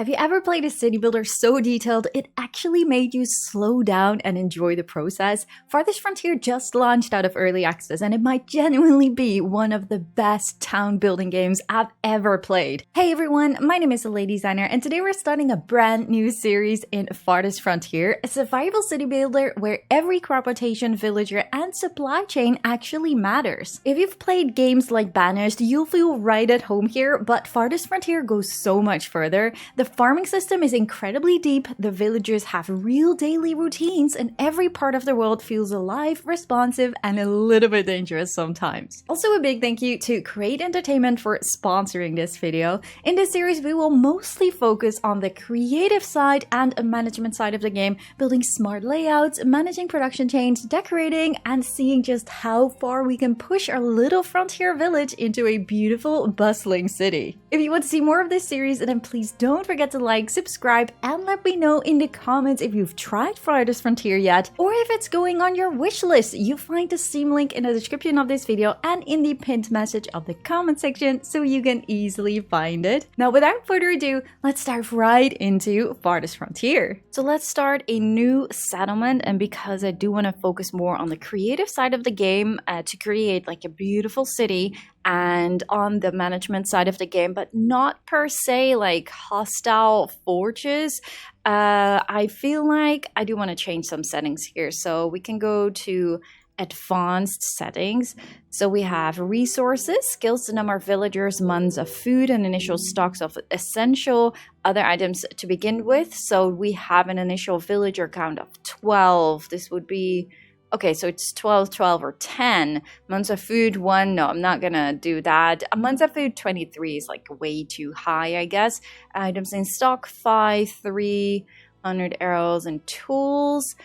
Have you ever played a city builder so detailed it actually made you slow down and enjoy the process? Farthest Frontier just launched out of early access and it might genuinely be one of the best town building games I've ever played. Hey everyone, my name is the Lady Designer and today we're starting a brand new series in Farthest Frontier, a survival city builder where every crop rotation, villager, and supply chain actually matters. If you've played games like Banished, you'll feel right at home here, but Farthest Frontier goes so much further. The farming system is incredibly deep, the villagers have real daily routines, and every part of the world feels alive, responsive, and a little bit dangerous sometimes. Also a big thank you to Create Entertainment for sponsoring this video. In this series we will mostly focus on the creative side and management side of the game, building smart layouts, managing production chains, decorating, and seeing just how far we can push our little frontier village into a beautiful, bustling city. If you want to see more of this series, then please don't forget to like, subscribe, and let me know in the comments if you've tried Farthest Frontier yet, or if it's going on your wish list. You'll find the Steam link in the description of this video and in the pinned message of the comment section, so you can easily find it. Now, without further ado, let's dive right into Farthest Frontier. So let's start a new settlement, and because I do want to focus more on the creative side of the game to create like a beautiful city, and on the management side of the game, but not per se like hostile forges. I feel like I do want to change some settings here. So we can go to advanced settings. So we have resources, skills to number of villagers, months of food, and initial stocks of essential other items to begin with. So we have an initial villager count of 12. This would be... okay, so it's 12, 12, or 10. Months of food, 1. No, I'm not gonna do that. Months of food, 23 is like way too high, I guess. Items in stock, 5, 300 arrows and tools.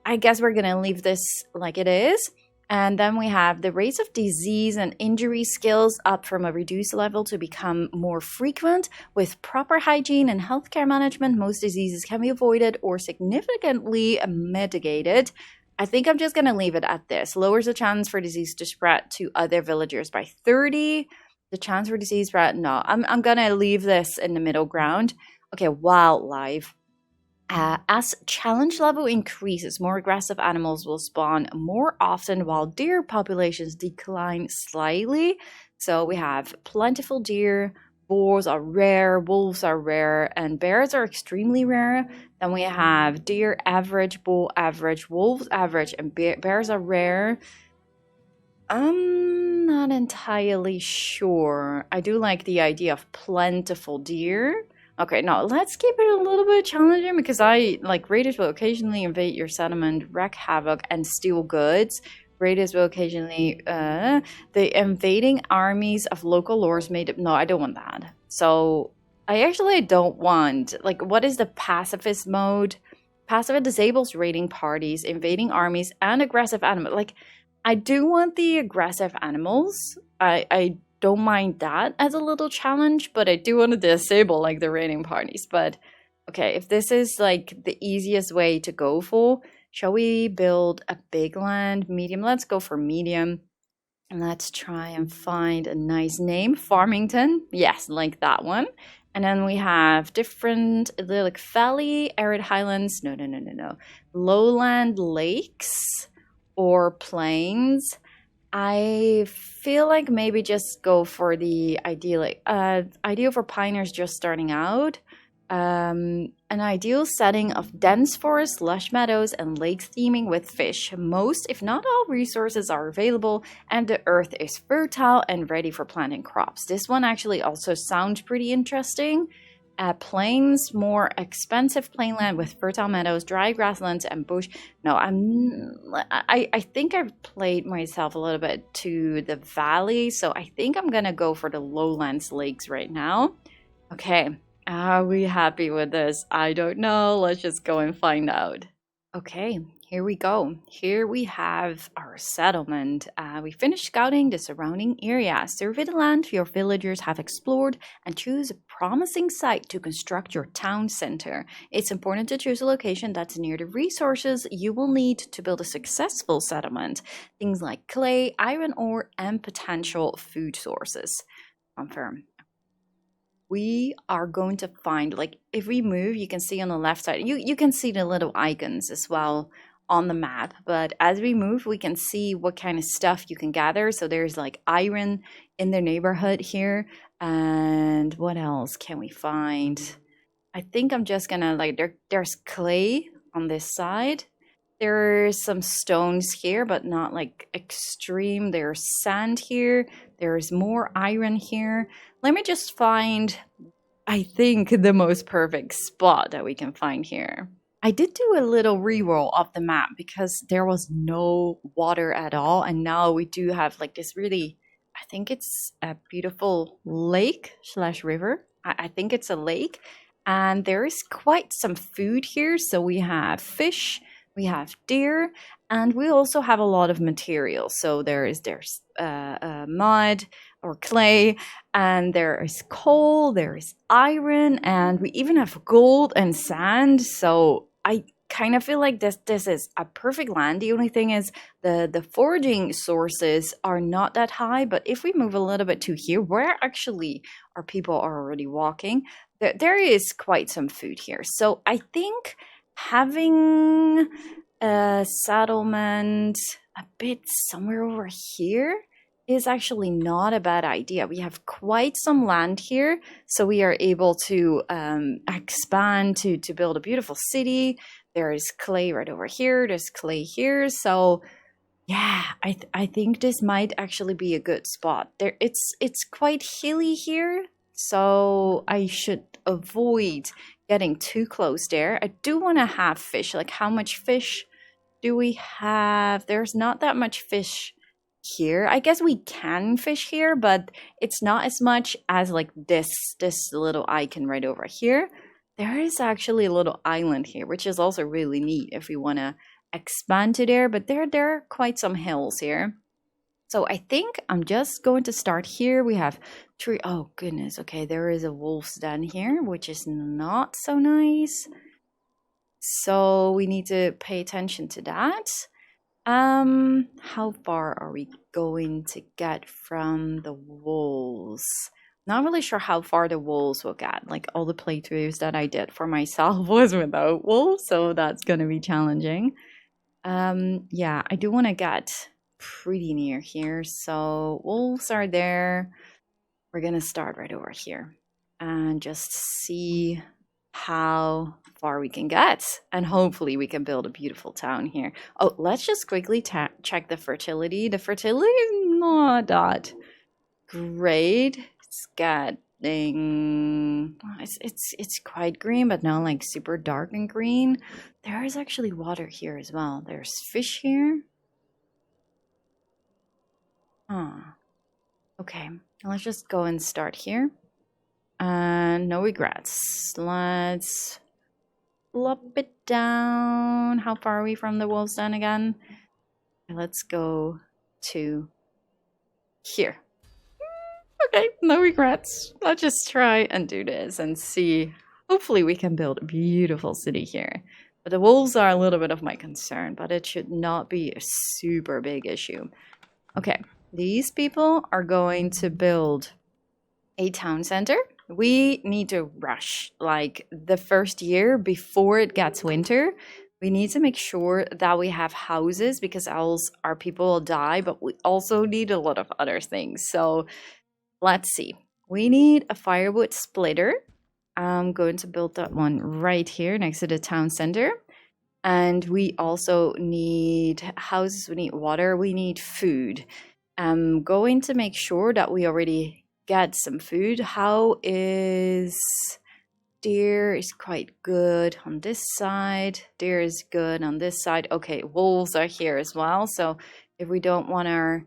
I guess we're gonna leave this like it is. And then we have the rates of disease and injury skills up from a reduced level to become more frequent. With proper hygiene and healthcare management, most diseases can be avoided or significantly mitigated. I think I'm just going to leave it at this. Lowers the chance for disease to spread to other villagers by 30. The chance for disease spread, no. I'm going to leave this in the middle ground. Okay, wildlife. As challenge level increases, more aggressive animals will spawn more often while deer populations decline slightly. So we have plentiful deer. Boars are rare, wolves are rare, and bears are extremely rare. Then we have deer average, bull average, wolves average, and bears are rare. I'm not entirely sure. I do like the idea of plentiful deer. Okay, now let's keep it a little bit challenging because raiders will occasionally invade your settlement, wreak havoc, and steal goods. Raiders will occasionally, the invading armies of local lords made it. No, I don't want that. So I actually don't want, like, what is the pacifist mode? Pacifist disables raiding parties, invading armies, and aggressive animals. Like, I do want the aggressive animals. I don't mind that as a little challenge, but I do want to disable, like, the raiding parties. But, okay, if this is, like, the easiest way to go for... shall we build a big land? Medium? Let's go for medium. And let's try and find a nice name. Farmington. Yes, like that one. And then we have different, like valley, arid highlands. No. Lowland lakes or plains. I feel like maybe just go for the ideal for pioneers just starting out. An ideal setting of dense forests, lush meadows, and lakes teeming with fish. Most, if not all, resources are available, and the earth is fertile and ready for planting crops. This one actually also sounds pretty interesting. Plains, more expensive plainland with fertile meadows, dry grasslands, and bush. No, I think I've played myself a little bit to the valley, so I think I'm gonna go for the lowlands lakes right now. Okay. Are we happy with this? I don't know. Let's just go and find out. Okay, here we go. Here we have our settlement. We finished scouting the surrounding area. Survey the land your villagers have explored and choose a promising site to construct your town center. It's important to choose a location that's near the resources you will need to build a successful settlement. Things like clay, iron ore, and potential food sources. Confirm. we are going to find, like, if we move, you can see on the left side, you can see the little icons as well on the map, but as we move we can see what kind of stuff you can gather. So there's like iron in the neighborhood here, and what else can we find? I think I'm just gonna like there's clay on this side. There's some stones here, but not like extreme. There's sand here. There's more iron here. Let me just find, I think, the most perfect spot that we can find here. I did do a little re-roll of the map because there was no water at all. And now we do have like this really, I think it's a beautiful lake slash river. I think it's a lake. And there is quite some food here. So we have fish, we have deer, and we also have a lot of materials. So there's mud or clay, and there is coal, there is iron, and we even have gold and sand. So I kind of feel like this is a perfect land. The only thing is the foraging sources are not that high, but if we move a little bit to here, where actually our people are already walking, there is quite some food here. So I think having a settlement a bit somewhere over here is actually not a bad idea. We have quite some land here, so we are able to expand to build a beautiful city. There is clay right over here, there's clay here, so yeah, I think this might actually be a good spot. It's quite hilly here, so I should avoid getting too close there. I do want to have fish. Like, how much fish do we have? There's not that much fish here. I guess we can fish here, but it's not as much as like this little icon right over here. There is actually a little island here, which is also really neat if we want to expand to there, but there are quite some hills here. So I think I'm just going to start here. We have tree. Oh goodness. Okay, there is a wolf's den here, which is not so nice. So we need to pay attention to that. How far are we going to get from the wolves? Not really sure how far the wolves will get. Like, all the playthroughs that I did for myself was without wolves, so that's gonna be challenging. Yeah, I do want to get pretty near here. So wolves are there. We're gonna start right over here and just see how far we can get, and hopefully we can build a beautiful town here. Oh, let's just quickly check the fertility. The fertility is not that great. It's getting, it's quite green, but not like super dark and green. There is actually water here as well. There's fish here. Okay, let's just go and start here. And no regrets. Let's flop it down. How far are we from the wolves den again? Let's go to here. Okay, no regrets. Let's just try and do this and see. Hopefully we can build a beautiful city here. But the wolves are a little bit of my concern, but it should not be a super big issue. Okay, these people are going to build a town center. We need to rush, like, the first year before it gets winter. We need to make sure that we have houses, because else our people will die, but we also need a lot of other things. So let's see. We need a firewood splitter. I'm going to build that one right here next to the town center. And we also need houses, we need water, we need food. I'm going to make sure that we already get some food. How is deer? Is quite good on this side. Deer is good on this side. Okay, wolves are here as well. So if we don't want our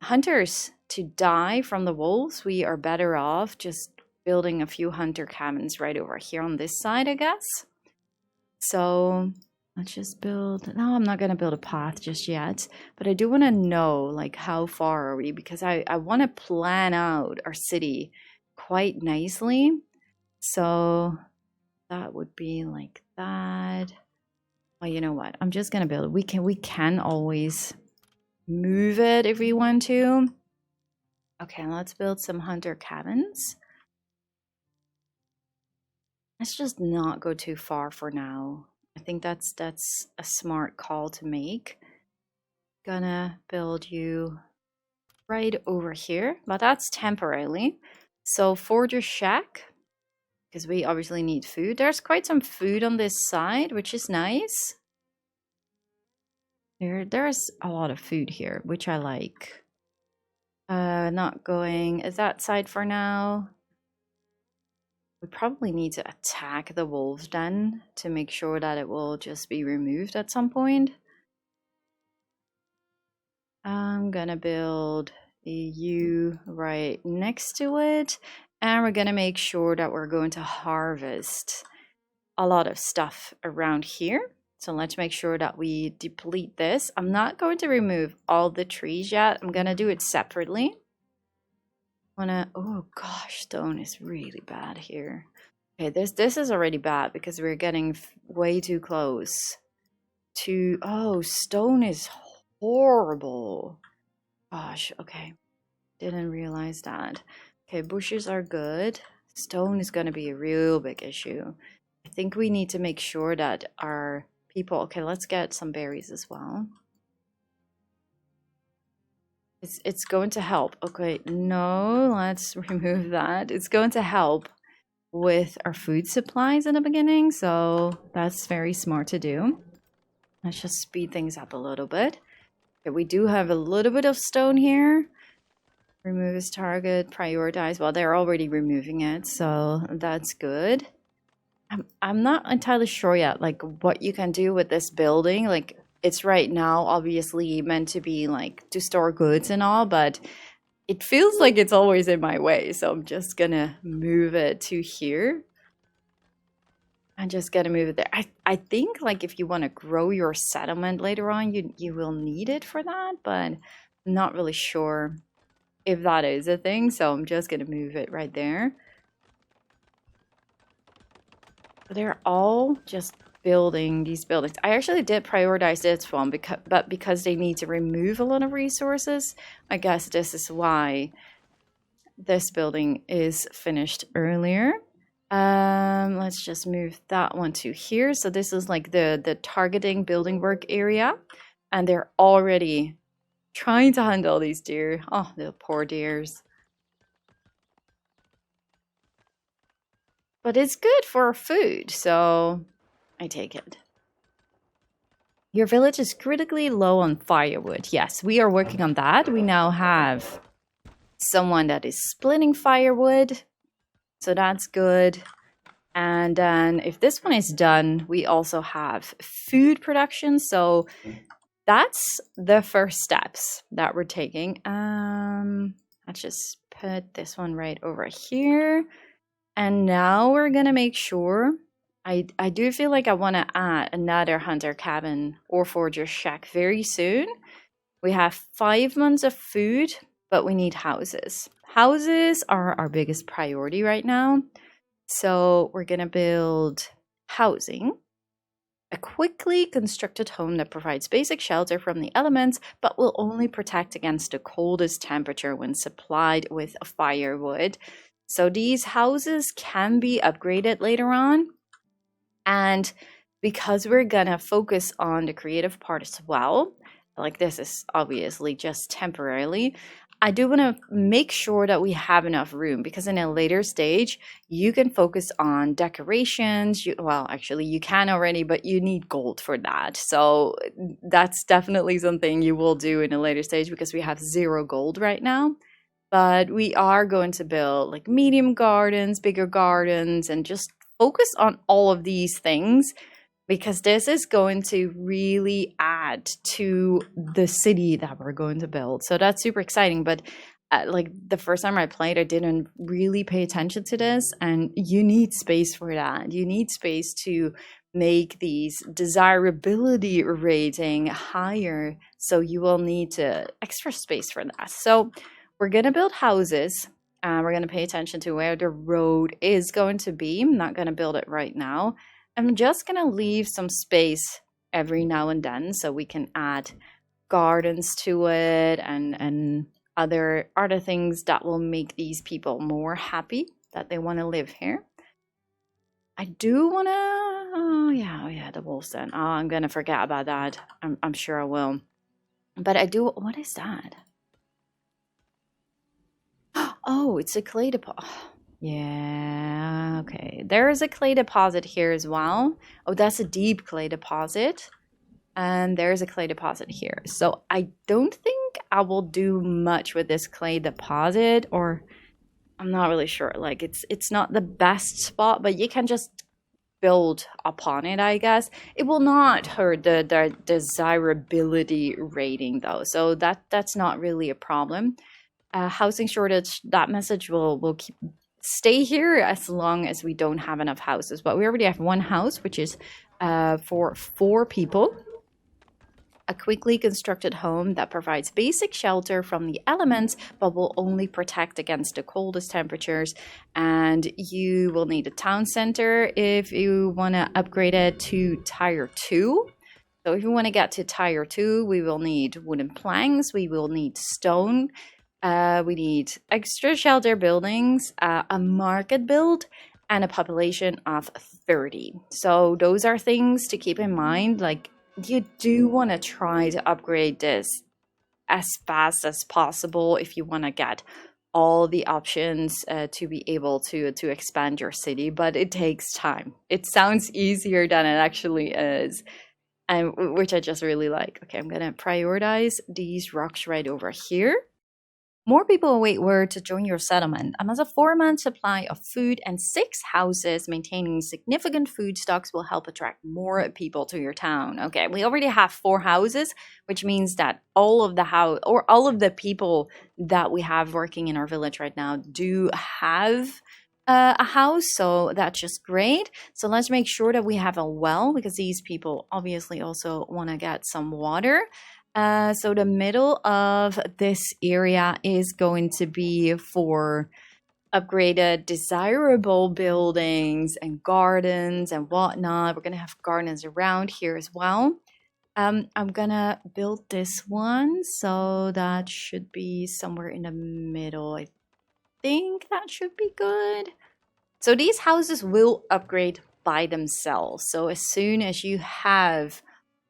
hunters to die from the wolves, we are better off just building a few hunter cabins right over here on this side, I guess. So let's just build. No, I'm not going to build a path just yet, but I do want to know, like, how far are we? Because I want to plan out our city quite nicely. So that would be like that. Well, you know what? I'm just going to build it. We can always move it if we want to. Okay, let's build some hunter cabins. Let's just not go too far for now. I think that's a smart call to make. Gonna build you right over here, but that's temporarily. So Forger Shack, because we obviously need food. There's quite some food on this side, which is nice. There's a lot of food here, which I like. Not going is that side for now. We probably need to attack the wolves den to make sure that it will just be removed at some point. I'm gonna build a U right next to it, and we're gonna make sure that we're going to harvest a lot of stuff around here. So let's make sure that we deplete this. I'm not going to remove all the trees yet. I'm gonna do it separately. Oh gosh, stone is really bad here. Okay, this is already bad because we're getting way too close to, oh, stone is horrible. Gosh, okay. Didn't realize that. Okay, bushes are good. Stone is going to be a real big issue. I think we need to make sure that our people... Okay, let's get some berries as well. It's going to help. Okay, no, let's remove that. It's going to help with our food supplies in the beginning, so that's very smart to do. Let's just speed things up a little bit. Okay, we do have a little bit of stone here. Remove this target, prioritize. Well, they're already removing it, so that's good. I'm not entirely sure yet, like, what you can do with this building. Like, it's right now obviously meant to be, like, to store goods and all, but it feels like it's always in my way, so I'm just gonna move it to here. I'm just gonna move it there. I think, like, if you want to grow your settlement later on, you will need it for that, but I'm not really sure if that is a thing, so I'm just gonna move it right there. They're all just building these buildings. I actually did prioritize this one, but because they need to remove a lot of resources, I guess this is why this building is finished earlier. Let's just move that one to here. So this is like the targeting building work area, and they're already trying to hunt all these deer. Oh, the poor deers. But it's good for food, so I take it. Your village is critically low on firewood. Yes, we are working on that. We now have someone that is splitting firewood, so that's good. And then if this one is done, we also have food production. So that's the first steps that we're taking. Let's just put this one right over here. And now we're gonna make sure, I do feel like I want to add another hunter cabin or forger shack very soon. We have 5 months of food, but we need houses. Houses are our biggest priority right now. So we're gonna build housing. A quickly constructed home that provides basic shelter from the elements, but will only protect against the coldest temperature when supplied with firewood. So these houses can be upgraded later on. And because we're gonna focus on the creative part as well, like this is obviously just temporarily, I do want to make sure that we have enough room, because in a later stage, you can focus on decorations. Well, actually, you can already, but you need gold for that. So that's definitely something you will do in a later stage, because we have 0 gold right now. But we are going to build like medium gardens, bigger gardens, and just focus on all of these things, because this is going to really add to the city that we're going to build. So that's super exciting. But like the first time I played, I didn't really pay attention to this, and you need space for that. You need space to make these desirability rating higher, so you will need extra space for that. So we're going to build houses. We're going to pay attention to where the road is going to be. I'm not going to build it right now. I'm just going to leave some space every now and then so we can add gardens to it and other things that will make these people more happy that they want to live here. I do want to... Oh, yeah, the wolves then. Oh, I'm going to forget about that. I'm sure I will. But I do... What is that? Oh, it's a clay deposit. Yeah, okay. There is a clay deposit here as well. Oh, that's a deep clay deposit. And there's a clay deposit here. So I don't think I will do much with this clay deposit, or I'm not really sure. Like it's not the best spot, but you can just build upon it, I guess. It will not hurt the desirability rating though. So that's not really a problem. Housing shortage, that message will keep stay here as long as we don't have enough houses. But we already have one house, which is for 4 people. A quickly constructed home that provides basic shelter from the elements, but will only protect against the coldest temperatures. And you will need a town center if you want to upgrade it to tier 2. So if you want to get to tier 2, we will need wooden planks, we will need stone, we need extra shelter buildings, a market build, and a population of 30. So those are things to keep in mind. Like, you do want to try to upgrade this as fast as possible if you want to get all the options to be able to expand your city, but it takes time. It sounds easier than it actually is, and which I just really like. Okay, I'm gonna prioritize these rocks right over here. More people await word to join your settlement. Amass a 4-month supply of food and 6 houses. Maintaining significant food stocks will help attract more people to your town. Okay, we already have 4 houses, which means that all of the people that we have working in our village right now do have a house, so that's just great. So let's make sure that we have a well, because these people obviously also want to get some water. So the middle of this area is going to be for upgraded, desirable buildings and gardens and whatnot. We're going to have gardens around here as well. I'm going to build this one, so that should be somewhere in the middle. I think that should be good. So these houses will upgrade by themselves. So as soon as you have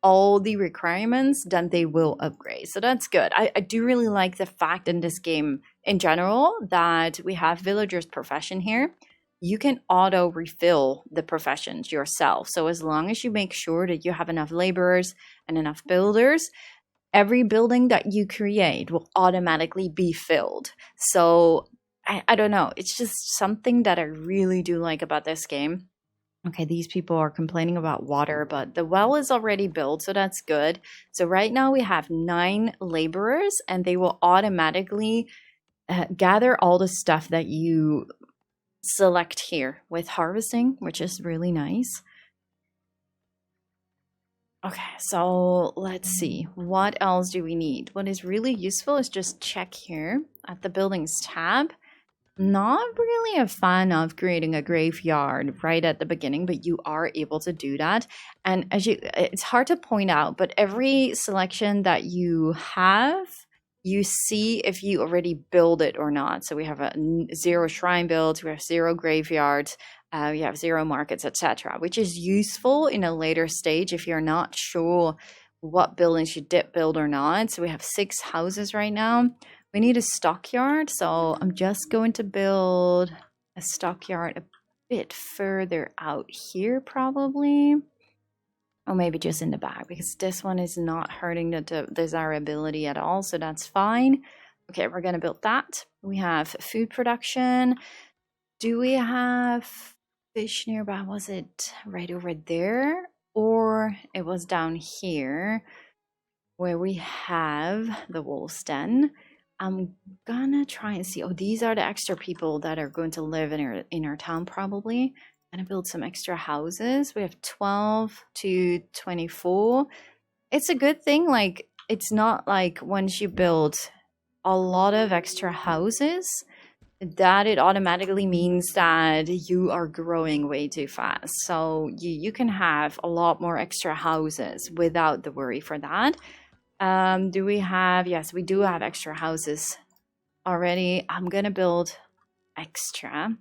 all the requirements, then they will upgrade. So that's good. I do really like the fact in this game in general that we have villagers profession here. You can auto refill the professions yourself. So as long as you make sure that you have enough laborers and enough builders, every building that you create will automatically be filled. So I don't know. It's just something that I really do like about this game. Okay, these people are complaining about water, but the well is already built, so that's good. So right now we have 9 laborers, and they will automatically gather all the stuff that you select here with harvesting, which is really nice. Okay, so let's see. What else do we need? What is really useful is just check here at the buildings tab. Not really a fan of creating a graveyard right at the beginning, but you are able to do that. And it's hard to point out, but every selection that you have, you see if you already build it or not. So we have a 0 shrine builds, we have 0 graveyards, we have 0 markets, etc., which is useful in a later stage if you're not sure what buildings you did build or not. So we have 6 houses right now. We need a stockyard, so I'm just going to build a stockyard a bit further out here probably. Or maybe just in the back, because this one is not hurting the desirability at all, so that's fine. Okay, we're going to build that. We have food production. Do we have fish nearby? Was it right over there? Or it was down here where we have the wolf's den. I'm gonna try and see. Oh, these are the extra people that are going to live in our town probably. I'm gonna build some extra houses. We have 12 to 24. It's a good thing. Like, it's not like once you build a lot of extra houses that it automatically means that you are growing way too fast. So you can have a lot more extra houses without the worry for that. Do we have... Yes, we do have extra houses already. I'm gonna build extra.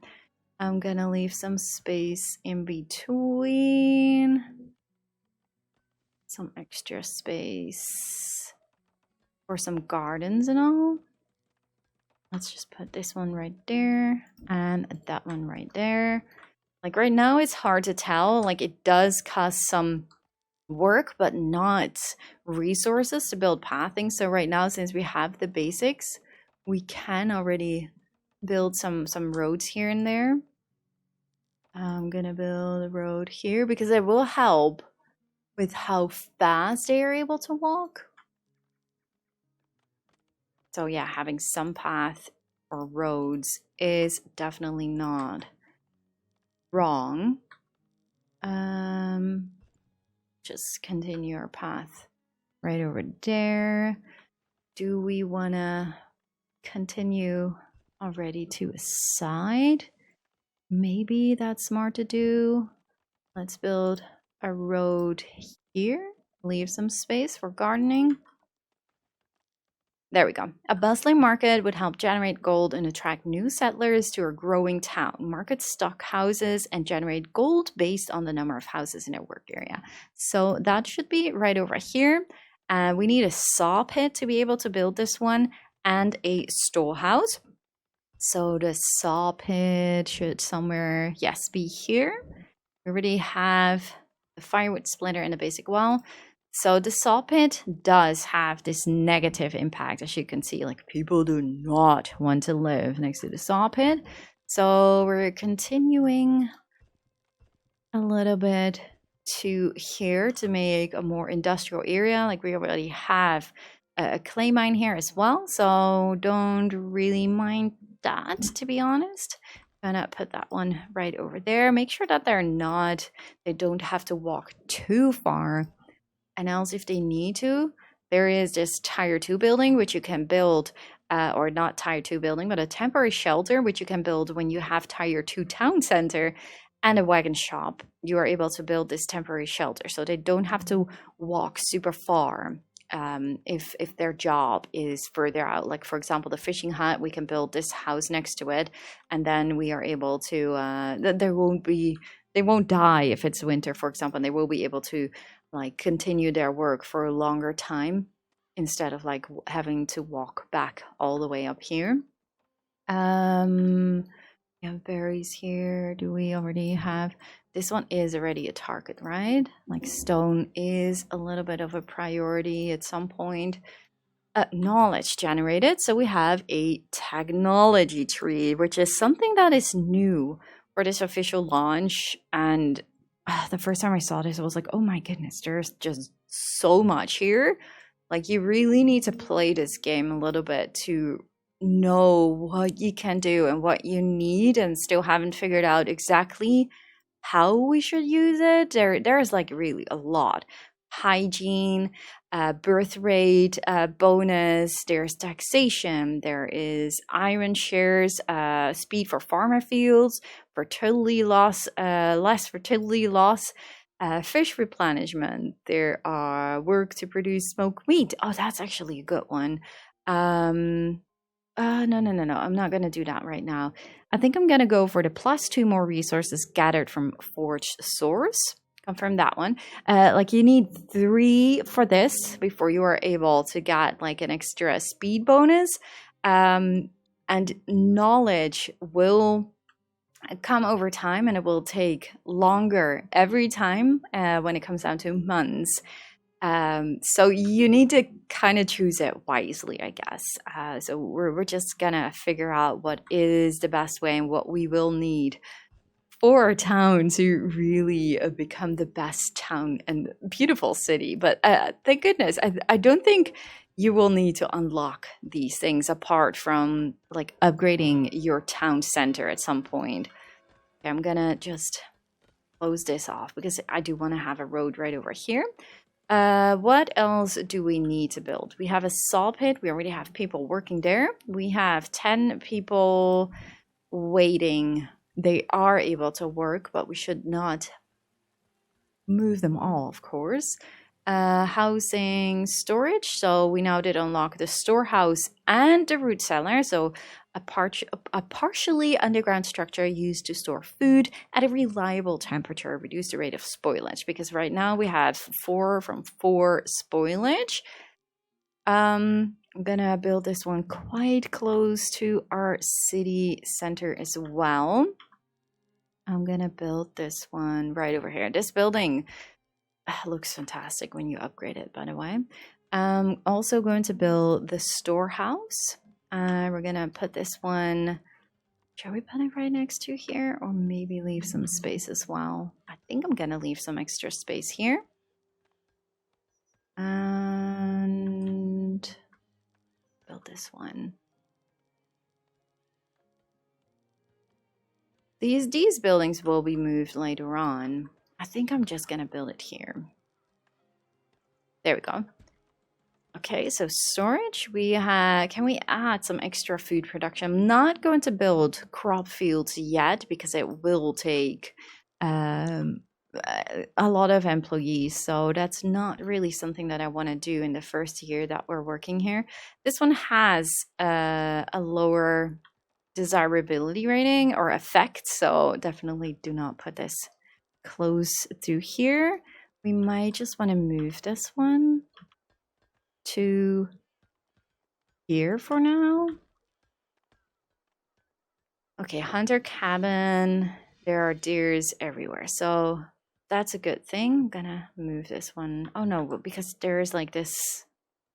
I'm gonna leave some space in between. Some extra space for some gardens and all. Let's just put this one right there and that one right there. Like right now it's hard to tell. Like it does cost some work but not resources to build pathing. So right now, since we have the basics, we can already build some roads here and there. I'm gonna build a road here because it will help with how fast they are able to walk. So yeah, having some path or roads is definitely not wrong. Just continue our path right over there. Do we want to continue already to a side? Maybe that's smart to do. Let's build a road here. Leave some space for gardening. There we go. A bustling market would help generate gold and attract new settlers to a growing town. Markets stock houses and generate gold based on the number of houses in their work area. So that should be right over here. We need a saw pit to be able to build this one and a storehouse. So the saw pit should somewhere, yes, be here. We already have the firewood splitter and the basic wall. So the saw pit does have this negative impact, as you can see. Like people do not want to live next to the saw pit. So we're continuing a little bit to here to make a more industrial area. Like we already have a clay mine here as well. So don't really mind that, to be honest. Gonna put that one right over there. Make sure that they don't have to walk too far. And else if they need to, there is this tier 2 building which you can build, or not tier 2 building, but a temporary shelter which you can build when you have tier 2 town center and a wagon shop. You are able to build this temporary shelter so they don't have to walk super far. If their job is further out, like for example the fishing hut, we can build this house next to it, and then we are able to they won't die if it's winter, for example, and they will be able to like continue their work for a longer time instead of like having to walk back all the way up here. We have berries here. Do we already have this one? Is already a target, right? Like stone is a little bit of a priority at some point. Knowledge generated. So we have a technology tree, which is something that is new for this official launch. And the first time I saw this, I was like, oh my goodness, there's just so much here. Like you really need to play this game a little bit to know what you can do and what you need, and still haven't figured out exactly how we should use it. There's like really a lot. Hygiene, birth rate, bonus, there's taxation, there is iron shares, speed for farmer fields, fertility loss, less fertility loss, fish replenishment. There are work to produce smoked meat. Oh, that's actually a good one. No. I'm not going to do that right now. I think I'm going to go for the +2 more resources gathered from forged source. Confirm that one. Like you need 3 for this before you are able to get like an extra speed bonus. And knowledge will come over time, and it will take longer every time when it comes down to months. So you need to kind of choose it wisely, I guess. So we're just gonna figure out what is the best way and what we will need for our town to really become the best town and beautiful city. But thank goodness, I don't think you will need to unlock these things apart from like upgrading your town center at some point. Okay, I'm gonna just close this off because I do want to have a road right over here. What else do we need to build? We have a saw pit. We already have people working there. We have 10 people waiting. They are able to work, but we should not move them all, of course. Housing, storage. So we now did unlock the storehouse and the root cellar. So a partially underground structure used to store food at a reliable temperature, reduce the rate of spoilage. Because right now we have 4 from 4 spoilage. I'm gonna build this one quite close to our city center as well. I'm gonna build this one right over here. This building looks fantastic when you upgrade it, by the way. I'm also going to build the storehouse. We're gonna put this one, shall we put it right next to here, or maybe leave some space as well? I think I'm gonna leave some extra space here. And build this one. These buildings will be moved later on. I think I'm just gonna build it here. There we go. Okay, so storage, can we add some extra food production? I'm not going to build crop fields yet because it will take a lot of employees, so that's not really something that I want to do in the first year that we're working here. This one has a lower desirability rating or effect, so definitely do not put this close to here. We might just want to move this one to here for now. Okay, hunter cabin. There are deers everywhere, so that's a good thing. I'm gonna move this one. Oh no, because there's like this.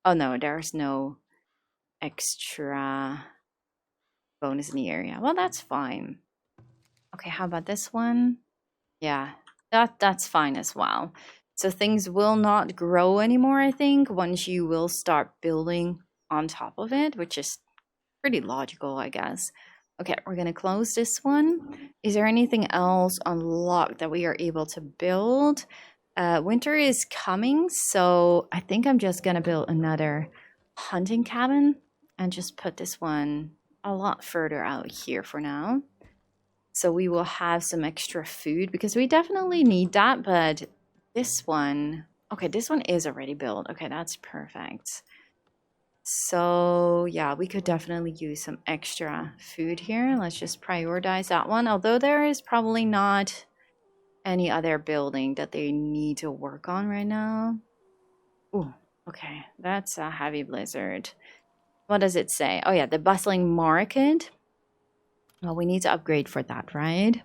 Oh no, there's no extra bonus in the area. Well, that's fine. Okay, how about this one? Yeah, that's fine as well. So things will not grow anymore, I think, once you will start building on top of it, which is pretty logical, I guess. Okay, we're going to close this one. Is there anything else unlocked that we are able to build? Winter is coming, so I think I'm just going to build another hunting cabin and just put this one a lot further out here for now. So we will have some extra food because we definitely need that, but this one, okay, this one is already built. Okay, that's perfect. So yeah, we could definitely use some extra food here. Let's just prioritize that one, although there is probably not any other building that they need to work on right now. Ooh, okay, that's a heavy blizzard. What does it say? Oh yeah, the bustling market. Well, we need to upgrade for that, right?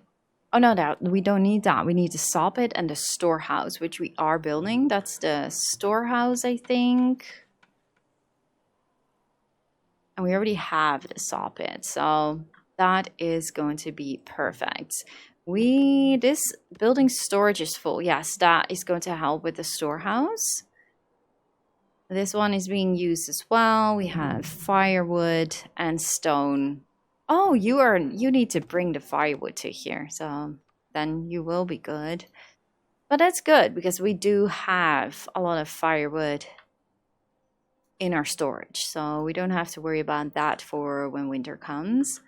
Oh no, we don't need that. We need the soppit and the storehouse, which we are building. That's the storehouse, I think. And we already have the soppit, so that is going to be perfect. This building storage is full. Yes, that is going to help with the storehouse. This one is being used as well. We have firewood and stone. Oh, you need to bring the firewood to here, so then you will be good. But that's good because we do have a lot of firewood in our storage, so we don't have to worry about that for when winter comes.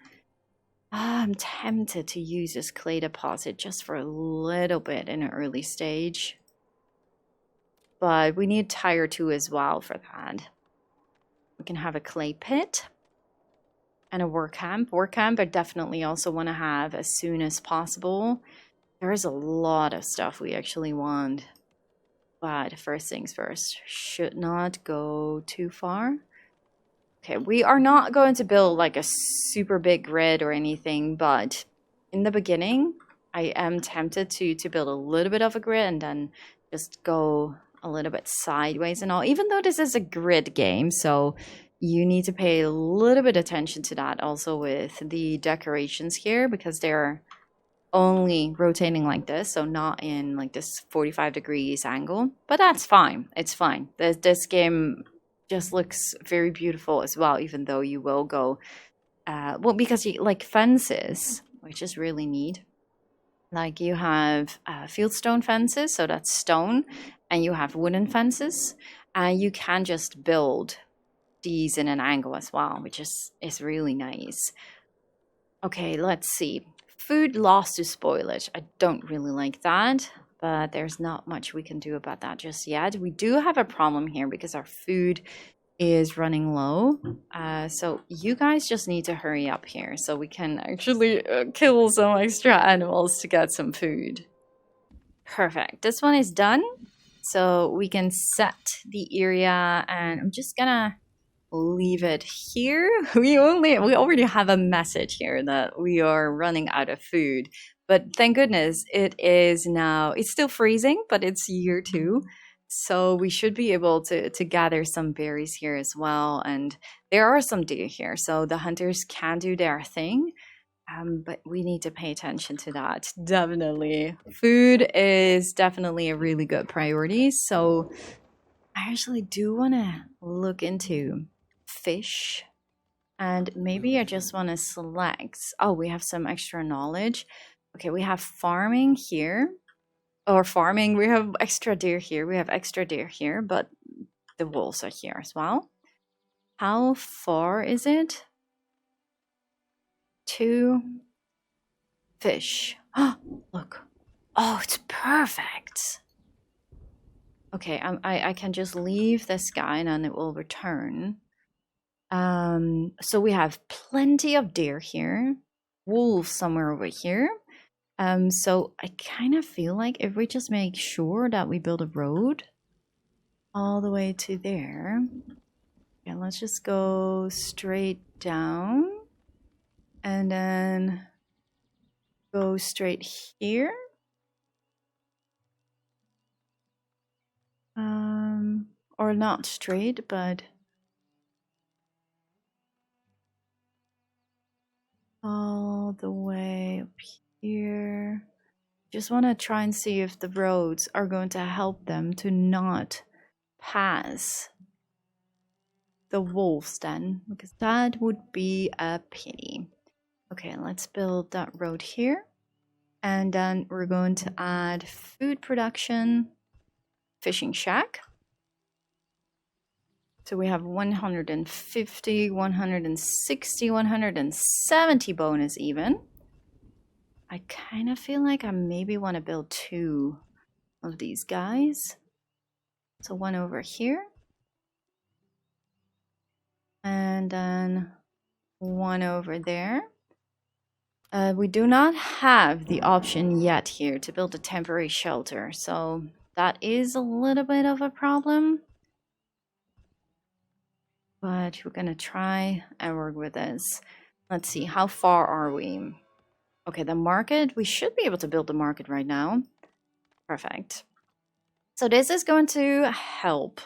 I'm tempted to use this clay deposit just for a little bit in an early stage. But we need tire 2 as well for that. We can have a clay pit. And a work camp. Work camp I definitely also want to have as soon as possible. There is a lot of stuff we actually want. But first things first, should not go too far. Okay, we are not going to build like a super big grid or anything, but in the beginning, I am tempted to build a little bit of a grid and then just go a little bit sideways and all. Even though this is a grid game, so you need to pay a little bit attention to that also with the decorations here because they're only rotating like this, so not in like this 45 degrees angle. But that's fine. It's fine. This game just looks very beautiful as well, even though you will go, well, because you like fences, which is really neat. Like you have fieldstone fences, so that's stone, and you have wooden fences, and you can just build these in an angle as well, which is really nice. Okay, let's see. Food lost to spoilage. I don't really like that, but there's not much we can do about that just yet. We do have a problem here because our food is running low. So you guys just need to hurry up here so we can actually kill some extra animals to get some food. Perfect. This one is done. So we can set the area, and I'm just gonna leave it here. We already have a message here that we are running out of food. But thank goodness it's still freezing, but it's year 2. So we should be able to gather some berries here as well. And there are some deer here, so the hunters can do their thing. But we need to pay attention to that. Definitely. Food is definitely a really good priority. So I actually do want to look into fish. And maybe I just want to select. Oh, we have some extra knowledge. Okay, we have farming here. Or farming, we have extra deer here. We have extra deer here, but the wolves are here as well. How far is it? 2 fish. Oh, look. Oh, it's perfect. Okay, I can just leave this guy and then it will return. So we have plenty of deer here. Wolves somewhere over here. So I kind of feel like if we just make sure that we build a road all the way to there. Yeah, let's just go straight down. And then go straight here. Or not straight, but all the way up here. Just want to try and see if the roads are going to help them to not pass the wolves then, because that would be a pity. Okay, let's build that road here. And then we're going to add food production, fishing shack. So we have 150, 160, 170 bonus even. I kind of feel like I maybe want to build 2 of these guys. So one over here. And then one over there. We do not have the option yet here to build a temporary shelter. So that is a little bit of a problem. But we're gonna try and work with this. Let's see, how far are we? Okay, the market, we should be able to build the market right now. Perfect. So this is going to help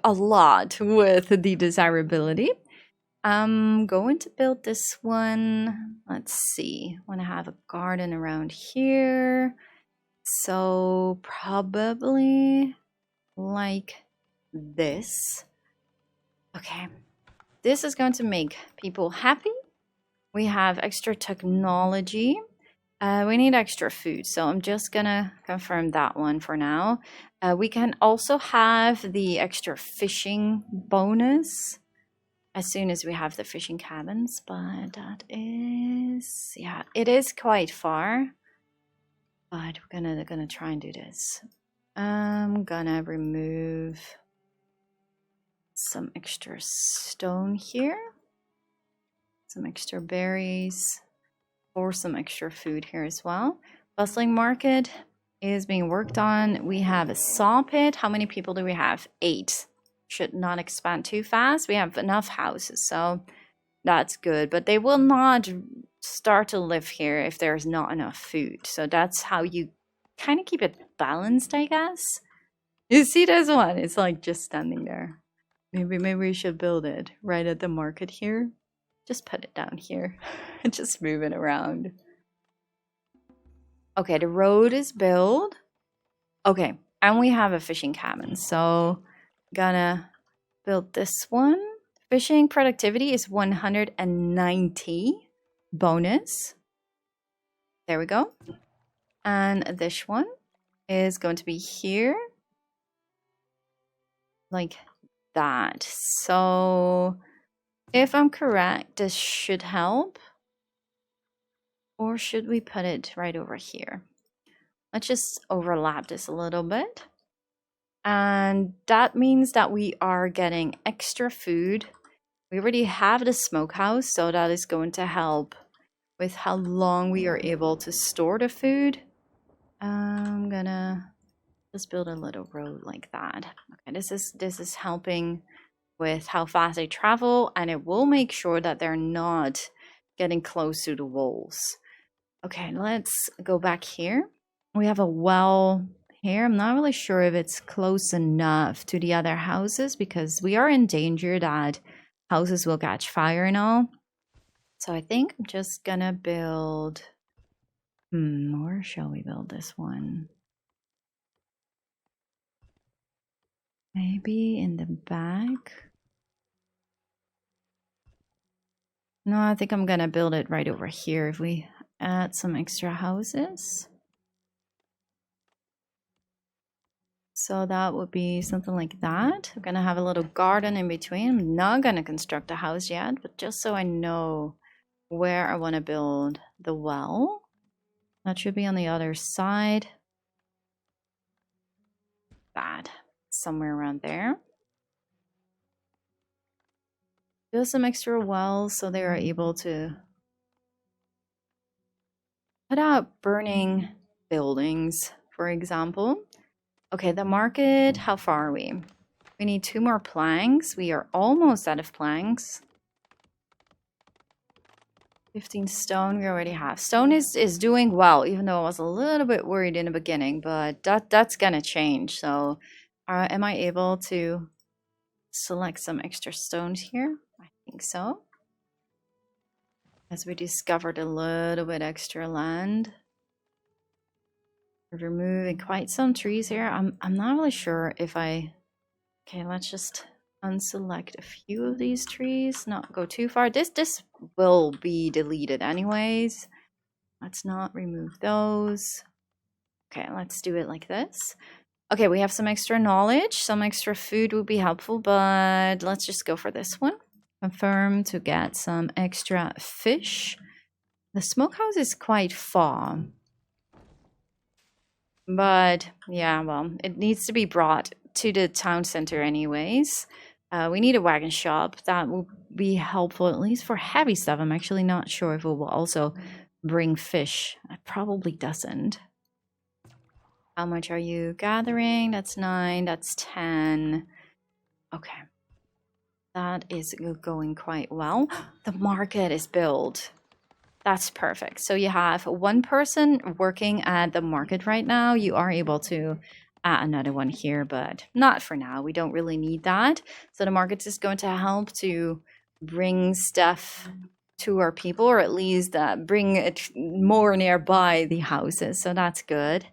a lot with the desirability. I'm going to build this one. Let's see, I want to have a garden around here. So probably like this. Okay, this is going to make people happy. We have extra technology. We need extra food, so I'm just gonna confirm that one for now. We can also have the extra fishing bonus as soon as we have the fishing cabins, but that is, yeah, it is quite far. But we're gonna try and do this. I'm gonna remove some extra stone here, some extra berries, or some extra food here as well. Bustling market is being worked on. We have a saw pit. How many people do we have? 8. Should not expand too fast. We have enough houses, so that's good. But they will not start to live here if there's not enough food. So that's how you kind of keep it balanced, I guess. You see this one? It's like just standing there. Maybe we should build it right at the market here. Just put it down here and just move it around. Okay, the road is built. Okay, and we have a fishing cabin. So gonna build this one. Fishing productivity is 190 bonus. There we go. And this one is going to be here. Like that. So if I'm correct, this should help. Or should we put it right over here? Let's just overlap this a little bit. And that means that we are getting extra food. We already have the smokehouse, so that is going to help with how long we are able to store the food. I'm gonna just build a little road like that. Okay, this is helping with how fast they travel, and it will make sure that they're not getting close to the walls. Okay, let's go back here. We have a well here. I'm not really sure if it's close enough to the other houses because we are in danger that houses will catch fire and all. So I think I'm just gonna build... where shall we build this one? Maybe in the back? No, I think I'm gonna build it right over here if we add some extra houses. So that would be something like that. I'm gonna have a little garden in between. I'm not gonna construct a house yet, but just so I know where I want to build the well. That should be on the other side. That, somewhere around there. Do some extra wells so they are able to put out burning buildings, for example. Okay, the market, how far are we? We need 2 more planks. We are almost out of planks. 15 stone we already have. Stone is doing well, even though I was a little bit worried in the beginning, but that's gonna change. So am I able to select some extra stones here? I think so. As we discovered a little bit extra land. We're removing quite some trees here. I'm not really sure if I... Okay, let's just unselect a few of these trees, not go too far. This will be deleted anyways. Let's not remove those. Okay, let's do it like this. Okay, we have some extra knowledge. Some extra food would be helpful, but let's just go for this one. Confirm to get some extra fish. The smokehouse is quite far. But yeah, well, it needs to be brought to the town center anyways. We need a wagon shop. That will be helpful, at least for heavy stuff. I'm actually not sure if it will also bring fish. It probably doesn't. How much are you gathering? That's 9. That's 10. Okay. That is going quite well. The market is built. That's perfect. So you have 1 person working at the market right now. You are able to add another one here, but not for now. We don't really need that. So the market is going to help to bring stuff to our people, or at least bring it more nearby the houses. So that's good.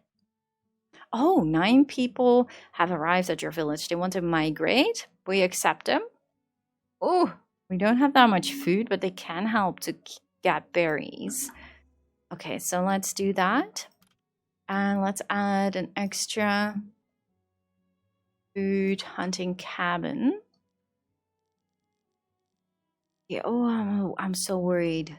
Oh, 9 people have arrived at your village. They want to migrate. We accept them. Oh, we don't have that much food, but they can help to get berries. Okay, so let's do that. And let's add an extra food hunting cabin. Yeah, oh, I'm so worried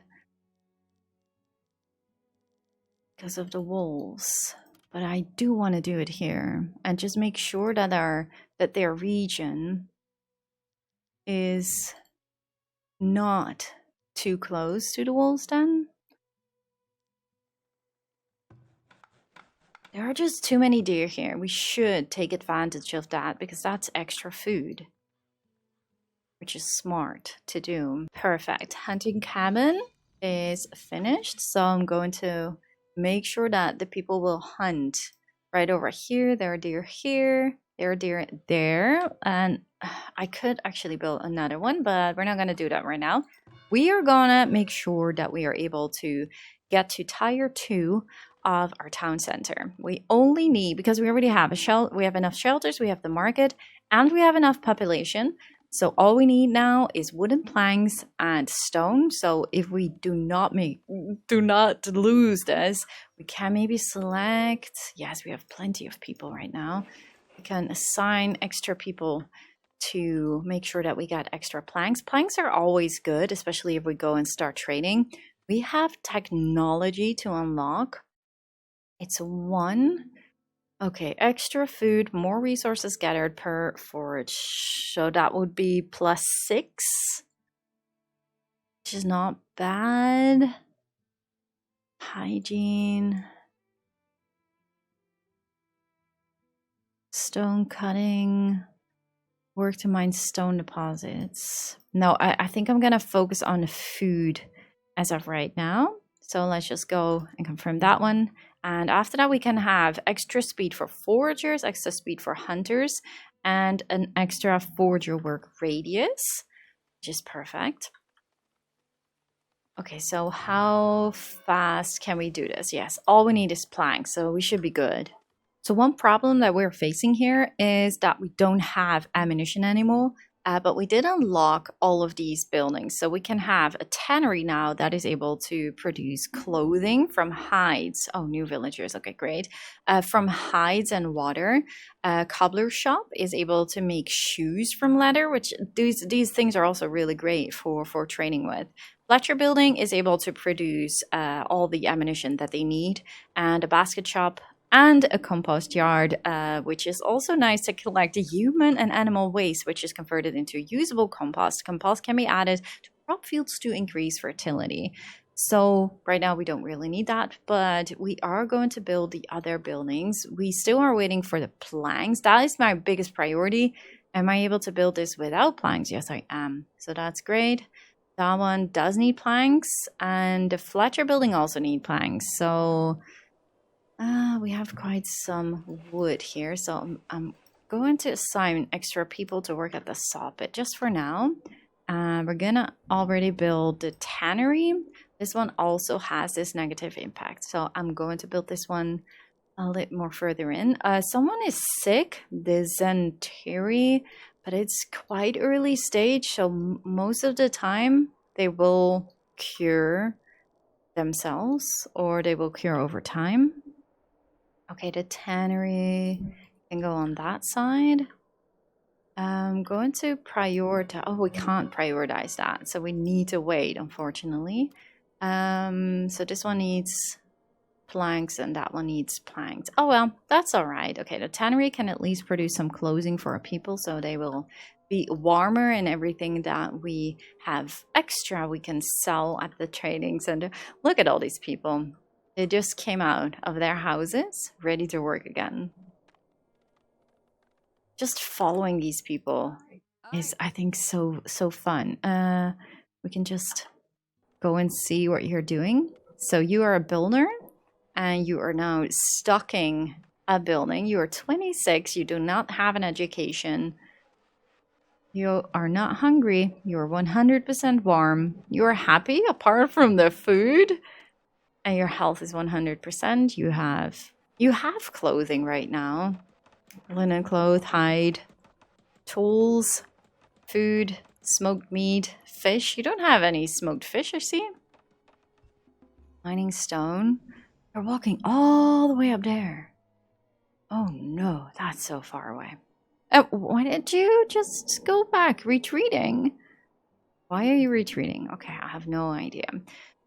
because of the wolves. But I do want to do it here and just make sure that their region is not too close to the wolves den. There are just too many deer here. We should take advantage of that because that's extra food, which is smart to do. Perfect. Hunting cabin is finished, so I'm going to make sure that the people will hunt right over here. There are deer here. There are deer there. And I could actually build another one, but we're not going to do that right now. We are going to make sure that we are able to get to tier 2 of our town center. We only need, because we already have we have enough shelters, we have the market, and we have enough population. So all we need now is wooden planks and stone. So if we do not lose this, we can maybe select... Yes, we have plenty of people right now. We can assign extra people to make sure that we get extra planks. Planks are always good, especially if we go and start trading. We have technology to unlock. It's 1. Okay, extra food, more resources gathered per forage. So that would be +6, which is not bad. Hygiene. Stone cutting. Work to mine stone deposits. No, I think I'm going to focus on food as of right now. So let's just go and confirm that one. And after that, we can have extra speed for foragers, extra speed for hunters, and an extra forager work radius, which is perfect. Okay, so how fast can we do this? Yes, all we need is planks, so we should be good. So one problem that we're facing here is that we don't have ammunition anymore. But we did unlock all of these buildings. So we can have a tannery now that is able to produce clothing from hides. Oh, new villagers. Okay, great. From hides and water. Cobbler shop is able to make shoes from leather, which these things are also really great for training with. Fletcher building is able to produce all the ammunition that they need. And a basket shop and a compost yard, which is also nice to collect the human and animal waste, which is converted into usable compost. Compost can be added to crop fields to increase fertility. So right now we don't really need that, but we are going to build the other buildings. We still are waiting for the planks. That is my biggest priority. Am I able to build this without planks? Yes, I am. So that's great. That one does need planks, and the Fletcher building also need planks. So we have quite some wood here, so I'm going to assign extra people to work at the saw pit just for now. We're gonna already build the tannery. This one also has this negative impact, so I'm going to build this one a little more further in. Someone is sick, dysentery, but it's quite early stage, so most of the time they will cure themselves or they will cure over time. Okay, the tannery can go on that side. I'm going to prioritize. Oh, we can't prioritize that, so we need to wait, unfortunately. So this one needs planks and that one needs planks. Oh well, that's all right. Okay, the tannery can at least produce some clothing for our people, so they will be warmer, and everything that we have extra we can sell at the trading center. Look at all these people. They just came out of their houses, ready to work again. Just following these people is, I think, so fun. We can just go and see what you're doing. So you are a builder, and you are now stocking a building. You are 26. You do not have an education. You are not hungry. You are 100% warm. You are happy apart from the food. And your health is 100%. You have clothing right now. Linen cloth, hide, tools, food, smoked meat, fish. You don't have any smoked fish, I see. Mining stone. You're walking all the way up there. Oh no, that's so far away. Why did you just go back? Retreating? Why are you retreating? Okay, I have no idea.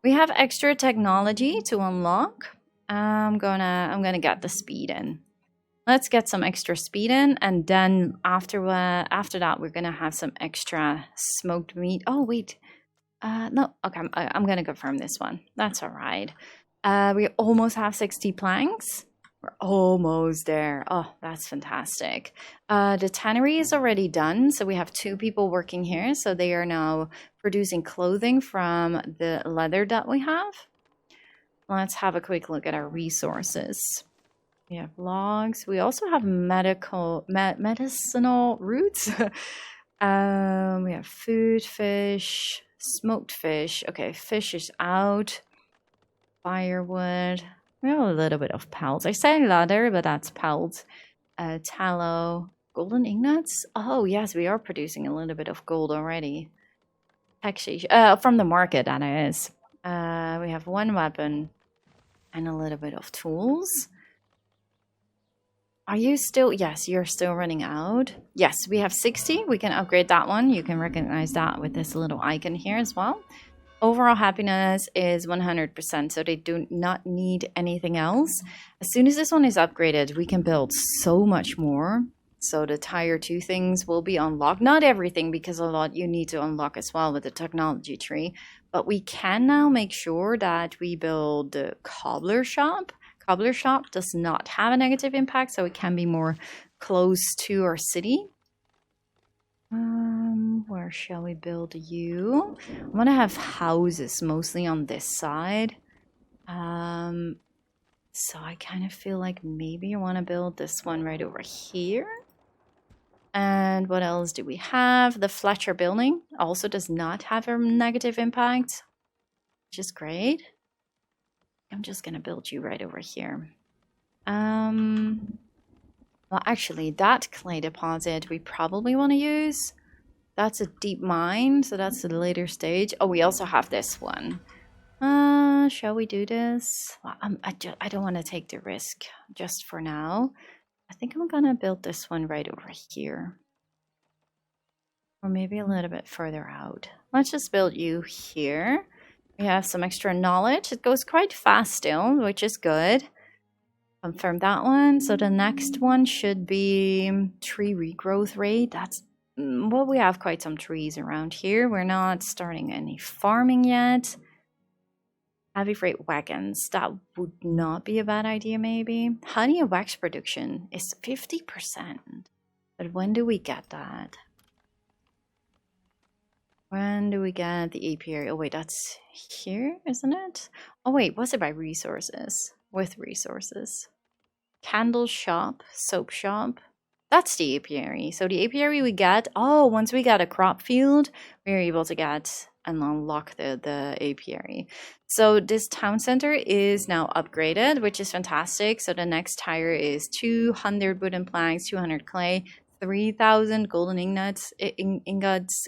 We have extra technology to unlock. I'm gonna get the speed in. Let's get some extra speed in, and then after that we're gonna have some extra smoked meat. Oh wait, no. Okay, I'm gonna confirm this one. That's all right. We almost have 60 planks. We're almost there. Oh, that's fantastic. The tannery is already done, so we have 2 people working here. So they are now producing clothing from the leather that we have. Let's have a quick look at our resources. We have logs. We also have medicinal roots. We have food, fish, smoked fish. Okay, fish is out. Firewood. We have a little bit of pelts. I say leather, but that's pelts. Tallow. Golden ingots? Oh, yes, we are producing a little bit of gold already. Taxation. From the market, that is. We have 1 weapon and a little bit of tools. Are you still? Yes, you're still running out. Yes, we have 60. We can upgrade that one. You can recognize that with this little icon here as well. Overall happiness is 100%, so they do not need anything else. As soon as this one is upgraded, we can build so much more. So the tier 2 things will be unlocked. Not everything, because a lot you need to unlock as well with the technology tree. But we can now make sure that we build the cobbler shop. Cobbler shop does not have a negative impact, so it can be more close to our city. Where shall we build you? I want to have houses mostly on this side. So I kind of feel like maybe I want to build this one right over here. And what else do we have? The Fletcher building also does not have a negative impact, which is great. I'm just going to build you right over here. Well, actually, that clay deposit we probably want to use. That's a deep mine, so that's the later stage. Oh, we also have this one. Shall we do this? Well, I don't want to take the risk just for now. I think I'm gonna build this one right over here. Or maybe a little bit further out. Let's just build you here. We have some extra knowledge. It goes quite fast still, which is good. Confirm that one. So the next one should be tree regrowth rate. That's, well, we have quite some trees around here. We're not starting any farming yet. Heavy freight wagons. That would not be a bad idea, maybe. Honey and wax production is 50%. But when do we get that? When do we get the apiary? Oh, wait, that's here, isn't it? Oh, wait, was it by resources? With resources. Candle shop, soap shop. That's the apiary. So the apiary we get, oh, once we got a crop field, we're able to get and unlock the apiary. So this town center is now upgraded, which is fantastic. So the next tier is 200 wooden planks, 200 clay, 3,000 golden ingots,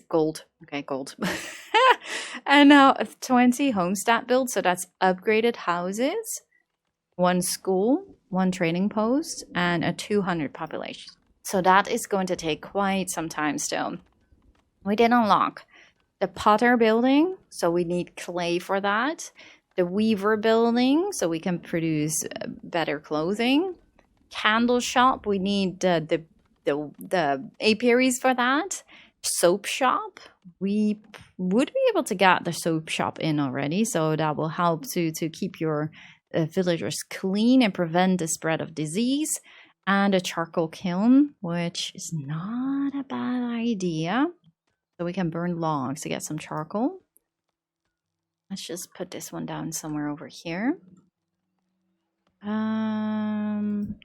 gold. Okay, gold. And now 20 homestead build. So that's upgraded houses, 1 school, 1 training post, and a 200 population. So that is going to take quite some time still. We did unlock the potter building, so we need clay for that. The weaver building, so we can produce better clothing. Candle shop, we need the apiaries for that. Soap shop, we would be able to get the soap shop in already, so that will help to keep your villagers clean and prevent the spread of disease. And a charcoal kiln, which is not a bad idea. So we can burn logs to get some charcoal. Let's just put this one down somewhere over here.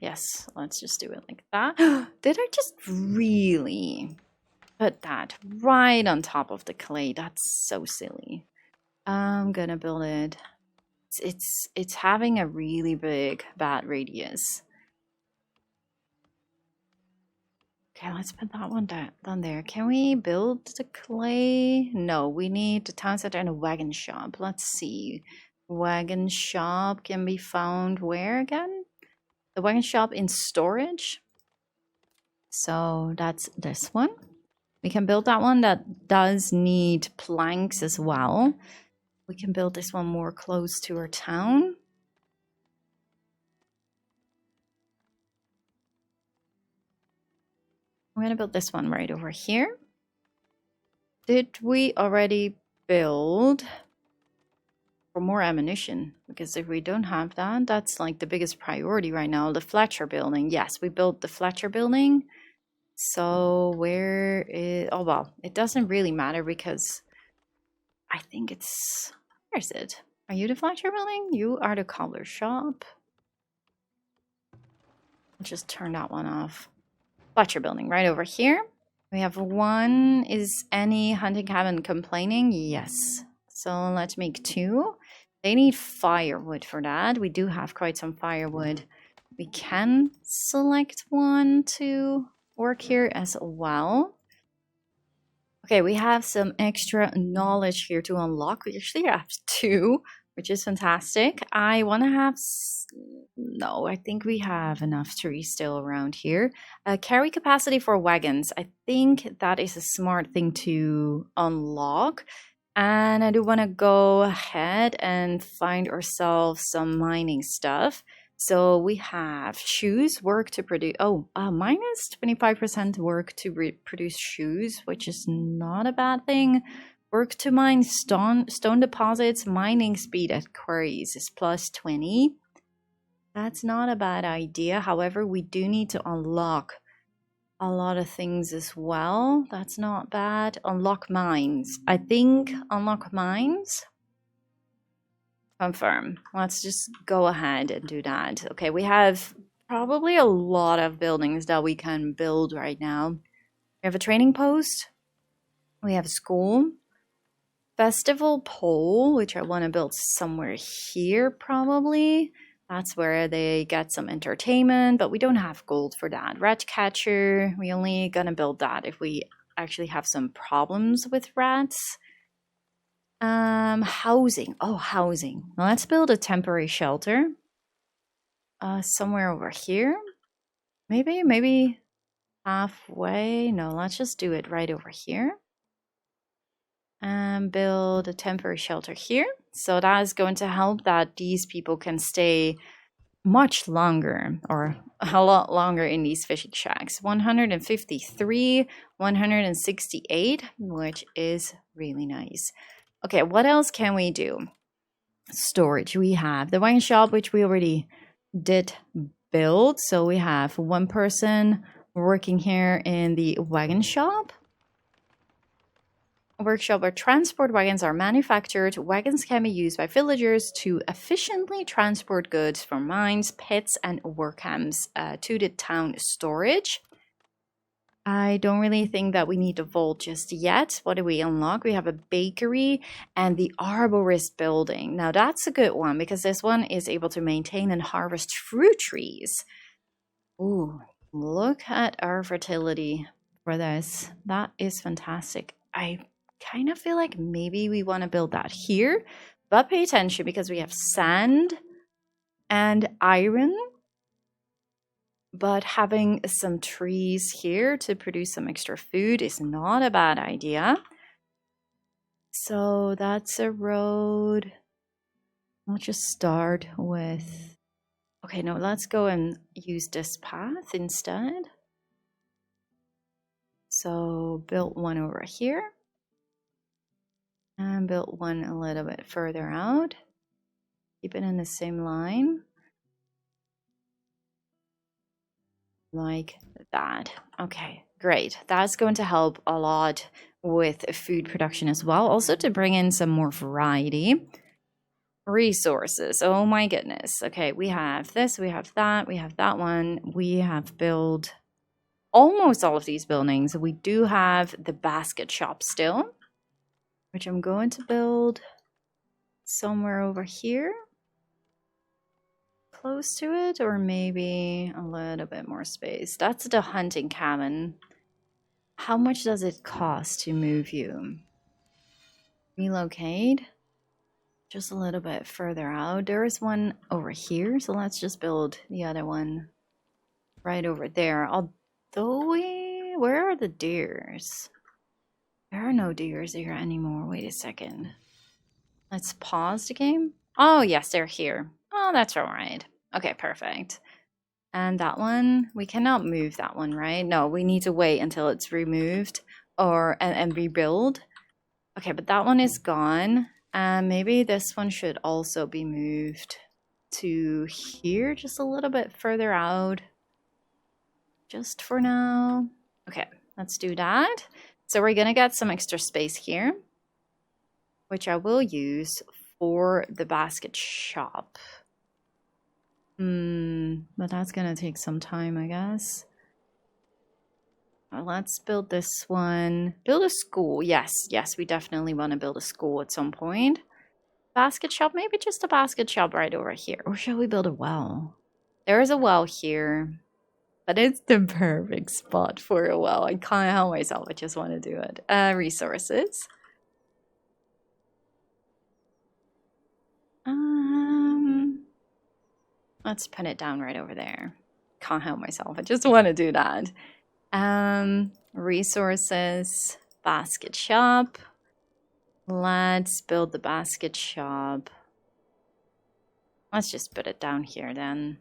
Yes, let's just do it like that. Did I just really put that right on top of the clay? That's so silly. I'm gonna build it. It's having a really big bat radius. Okay, let's put that one down there. Can we build the clay? No, we need the town center and a wagon shop. Let's see. Wagon shop can be found where again? The wagon shop in storage. So that's this one. We can build that one. That does need planks as well. We can build this one more close to our town. I'm going to build this one right over here. Did we already build for more ammunition? Because if we don't have that, that's like the biggest priority right now. The Fletcher building. Yes, we built the Fletcher building. So where is... Oh, well, it doesn't really matter because I think it's... Where is it? Are you the Fletcher building? You are the cobbler shop. I'll just turn that one off. Fletcher building right over here. We have one. Is any hunting cabin complaining? Yes. So let's make 2. They need firewood for that. We do have quite some firewood. We can select one to work here as well. Okay, we have some extra knowledge here to unlock. We actually have 2, which is fantastic. I want to have... No, I think we have enough trees still around here. Carry capacity for wagons. I think that is a smart thing to unlock. And I do want to go ahead and find ourselves some mining stuff. So we have shoes, work to produce, minus 25% work to produce shoes, which is not a bad thing. Work to mine stone deposits, mining speed at quarries is plus 20. That's not a bad idea. However, we do need to unlock a lot of things as well. That's not bad. Unlock mines. I think unlock mines. Confirm. Let's just go ahead and do that. Okay, we have probably a lot of buildings that we can build right now. We have a training post. We have a school. Festival pole, which I want to build somewhere here probably. That's where they get some entertainment, but we don't have gold for that. Rat catcher, we only gonna build that if we actually have some problems with rats. Housing. Oh, housing. Well, let's build a temporary shelter. Somewhere over here. Maybe halfway. No, let's just do it right over here. And build a temporary shelter here. So that is going to help that these people can stay much longer, or a lot longer, in these fishing shacks. 153, 168, which is really nice. Okay, what else can we do? Storage. We have the wine shop, which we already did build. So we have one person working here in the wagon shop. Workshop where transport wagons are manufactured. Wagons can be used by villagers to efficiently transport goods from mines, pits, and work camps to the town storage. I don't really think that we need a vault just yet. What do we unlock? We have a bakery and the arborist building. Now that's a good one because this one is able to maintain and harvest fruit trees. Ooh, look at our fertility for this. That is fantastic. I kind of feel like maybe we want to build that here, but pay attention because we have sand and iron, but having some trees here to produce some extra food is not a bad idea. So that's a road. I'll just start with, okay, no, let's go and use this path instead. So build one over here. And build one a little bit further out. Keep it in the same line. Like that. Okay, great. That's going to help a lot with food production as well. Also to bring in some more variety. Resources. Oh my goodness. Okay, we have this, we have that, we have that one. We have built almost all of these buildings. We do have the basket shop still, which I'm going to build somewhere over here, close to it, or maybe a little bit more space. That's the hunting cabin. How much does it cost to move you? Relocate? Just a little bit further out. There is one over here, so let's just build the other one right over there. Although where are the deers? There are no deers here anymore. Wait a second. Let's pause the game. Oh, yes, they're here. Oh, that's all right. Okay, perfect. And that one, we cannot move that one, right? No, we need to wait until it's removed and rebuild. Okay, but that one is gone. And maybe this one should also be moved to here, just a little bit further out. Just for now. Okay, let's do that. So we're gonna get some extra space here, which I will use for the basket shop. But that's gonna take some time, I guess. Let's build this one. Build a school. Yes, we definitely want to build a school at some point. Basket shop, maybe just a basket shop right over here. Or shall we build a well? There is a well here. But it's the perfect spot for a well. I can't help myself. I just want to do it. Resources. Let's put it down right over there. Can't help myself. I just want to do that. Resources. Basket shop. Let's build the basket shop. Let's just put it down here then.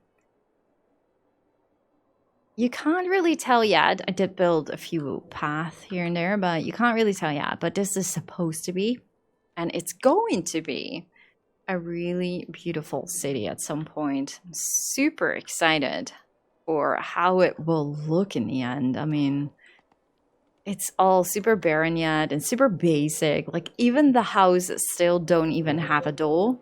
You can't really tell yet. I did build a few paths here and there, but you can't really tell yet. But this is supposed to be, and it's going to be, a really beautiful city at some point. I'm super excited for how it will look in the end. I mean, it's all super barren yet and super basic. Like, even the houses still don't even have a door.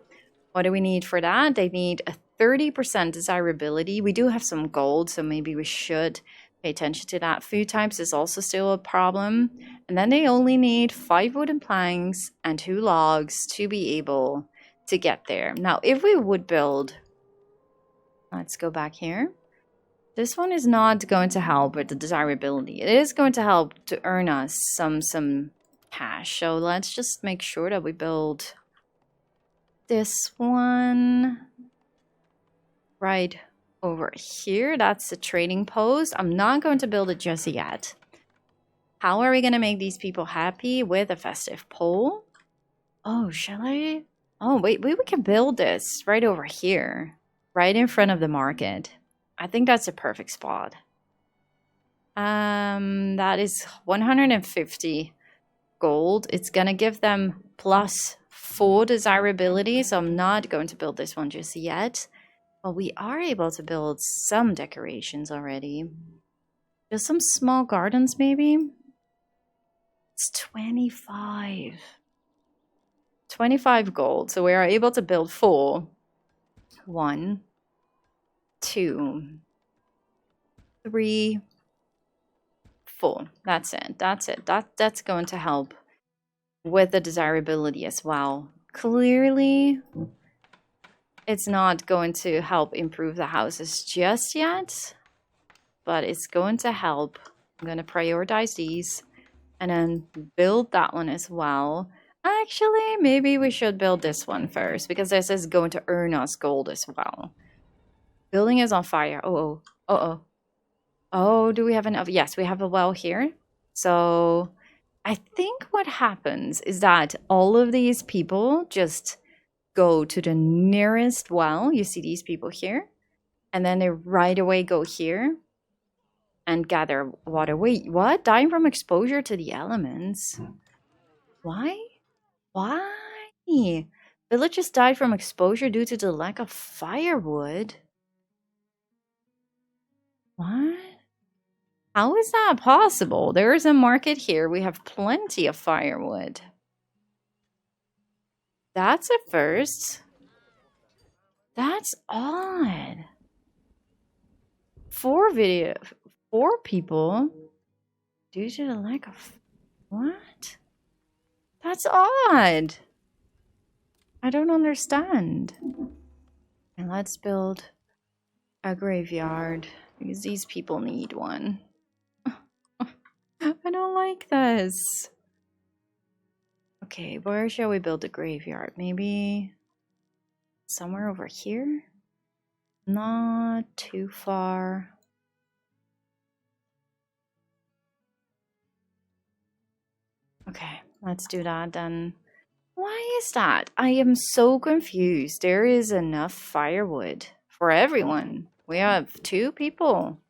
What do we need for that? They need a 30% desirability. We do have some gold, so maybe we should pay attention to that. Food types is also still a problem. And then they only need 5 wooden planks and 2 logs to be able to get there. Now, if we would build... Let's go back here. This one is not going to help with the desirability. It is going to help to earn us some cash. So let's just make sure that we build this one right over here. That's the trading post. I'm not going to build it just yet. How are we going to make these people happy with a festive pole? Oh, shall I? Oh, wait, we can build this right over here, right in front of the market. I think that's a perfect spot. That is 150 gold. It's gonna give them plus 4 desirability, so I'm not going to build this one just yet. But we are able to build some decorations already. Just some small gardens, maybe. It's 25 gold, so we are able to build 4. 1, 2, 3, 4. That's it. That's going to help with the desirability as well. Clearly, it's not going to help improve the houses just yet, but it's going to help. I'm going to prioritize these and then build that one as well. Actually, maybe we should build this one first, because this is going to earn us gold as well. Building is on fire. Oh, do we have enough? Yes, we have a well here. So I think what happens is that all of these people just go to the nearest well. You see these people here. And then they right away go here and gather water. Wait, what? Dying from exposure to the elements. Why? Why? Villagers died from exposure due to the lack of firewood. What? How is that possible? There is a market here. We have plenty of firewood. That's a first. That's odd. 4 people due to the lack of... What? That's odd. I don't understand. And let's build a graveyard, because these people need one. I don't like this. Okay, where shall we build a graveyard? Maybe somewhere over here? Not too far. Okay, let's do that then. Why is that? I am so confused. There is enough firewood for everyone. We have 2 people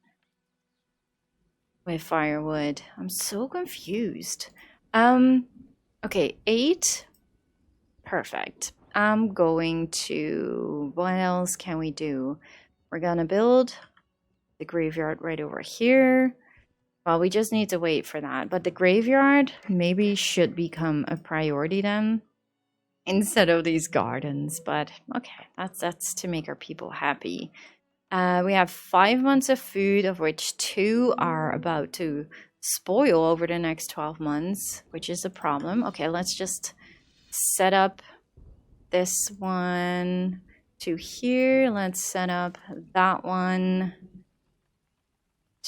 with firewood. I'm so confused. Okay, 8. Perfect. I'm going to... What else can we do? We're gonna build the graveyard right over here. Well, we just need to wait for that. But the graveyard maybe should become a priority then, instead of these gardens. But okay, that's to make our people happy. We have 5 months of food, of which 2 are about to spoil over the next 12 months, which is a problem. Okay, let's just set up this one to here. Let's set up that one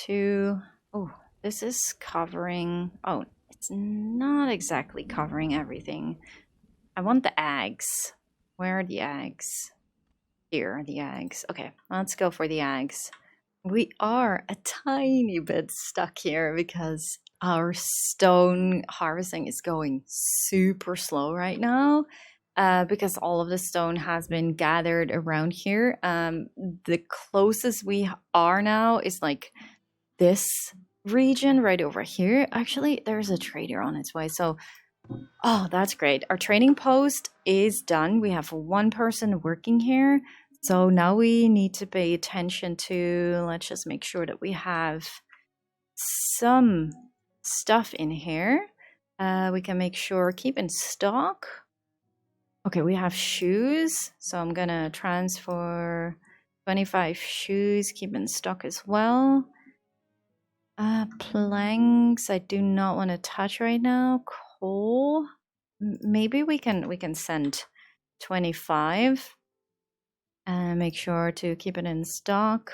to... Oh, this is covering... Oh, it's not exactly covering everything. I want the eggs. Where are the eggs? Here are the eggs. Okay, let's go for the eggs. We are a tiny bit stuck here because our stone harvesting is going super slow right now. Because all of the stone has been gathered around here. The closest we are now is like this region right over here. Actually, there's a trader on its way. So, oh, that's great. Our trading post is done. We have one person working here. So now we need to pay attention to, let's just make sure that we have some stuff in here. We can make sure, keep in stock. Okay, we have shoes. So I'm gonna transfer 25 shoes, keep in stock as well. Planks, I do not want to touch right now. Coal, maybe we can send 25 and make sure to keep it in stock.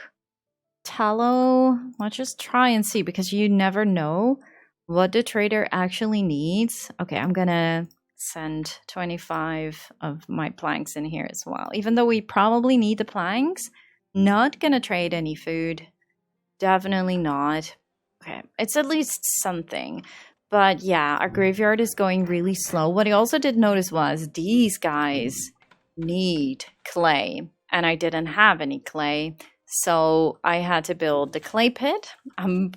Tallow, let's just try and see because you never know what the trader actually needs. Okay, I'm gonna send 25 of my planks in here as well. Even though we probably need the planks, not gonna trade any food. Definitely not. Okay, it's at least something. But yeah, our graveyard is going really slow. What I also did notice was these guys need clay, and I didn't have any clay. So I had to build the clay pit. I'm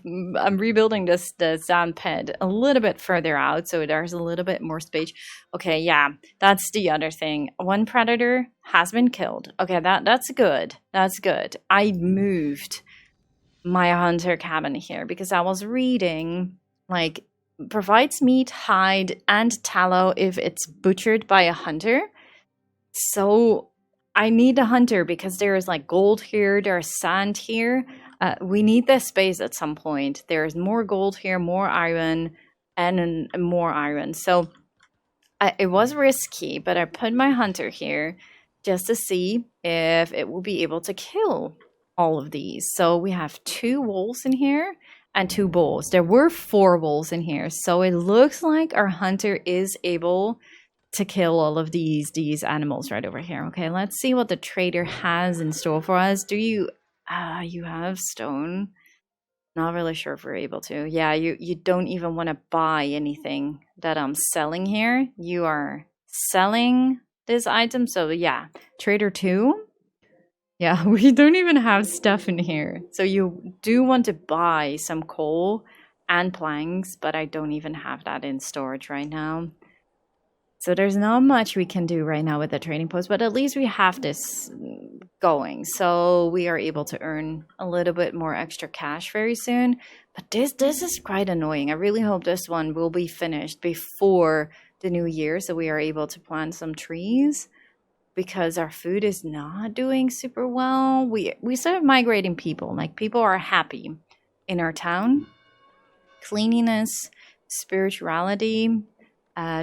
rebuilding the sand pit a little bit further out, so there's a little bit more space. Okay, yeah, that's the other thing. One predator has been killed. Okay, that's good. That's good. I moved my hunter cabin here because I was reading like provides meat, hide, and tallow if it's butchered by a hunter. So I need a hunter because there is like gold here, there's sand here. We need this space at some point. There's more gold here, more iron, and more iron. So it was risky, but I put my hunter here just to see if it will be able to kill all of these. So we have 2 wolves in here and 2 bulls. There were 4 wolves in here. So it looks like our hunter is able to kill all of these animals right over here. Okay, let's see what the trader has in store for us. Do you you have stone? Not really sure if we're able to. Yeah, you don't even want to buy anything that I'm selling here. You are selling this item. So yeah, trader 2. Yeah, we don't even have stuff in here. So you do want to buy some coal and planks, but I don't even have that in storage right now. So there's not much we can do right now with the trading post, but at least we have this going. So we are able to earn a little bit more extra cash very soon. But this is quite annoying. I really hope this one will be finished before the new year so we are able to plant some trees because our food is not doing super well. We started migrating people. Like people are happy in our town. Cleanliness, spirituality.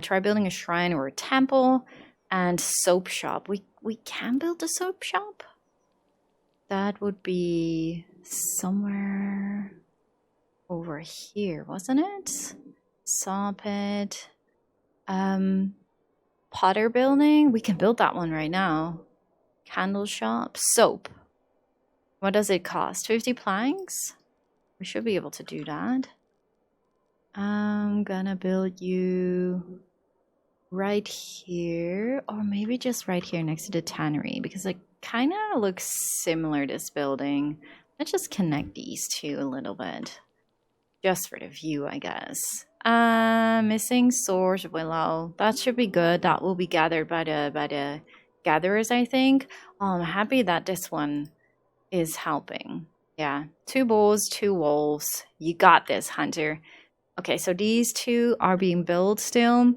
Try building a shrine or a temple, and soap shop. We can build a soap shop. That would be somewhere over here, wasn't it? Saw pit. Potter building. We can build that one right now. Candle shop. Soap. What does it cost? 50 planks? We should be able to do that. I'm gonna build you right here, or maybe just right here next to the tannery, because it kind of looks similar, this building. Let's just connect these 2 a little bit, just for the view, I guess. Missing source willow. That should be good. That will be gathered by the gatherers, I think. Oh, I'm happy that this one is helping. Yeah, 2 bulls, 2 wolves. You got this, hunter. Okay, so these 2 are being built still.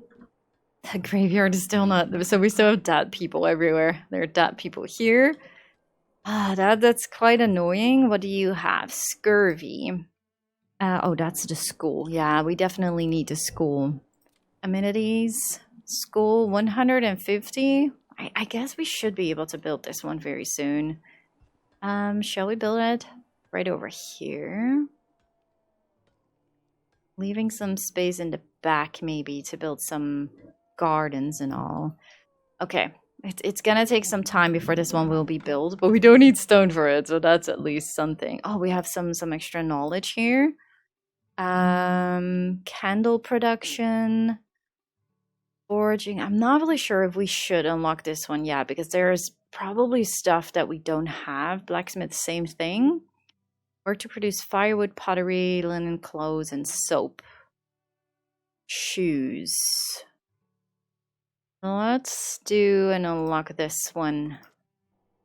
The graveyard is still not... So we still have dead people everywhere. There are dead people here. That's quite annoying. What do you have? Scurvy. Oh, that's the school. Yeah, we definitely need the school. Amenities. School, 150. I guess we should be able to build this one very soon. Shall we build it? Right over here. Leaving some space in the back maybe to build some gardens and all. Okay, It's gonna take some time before this one will be built, but we don't need stone for it, so that's at least something. Oh, we have some extra knowledge here. Candle production, foraging. I'm not really sure if we should unlock this one yet because there's probably stuff that we don't have. Blacksmith, same thing. Work to produce firewood, pottery, linen, clothes, and soap. Shoes. Let's do and unlock this one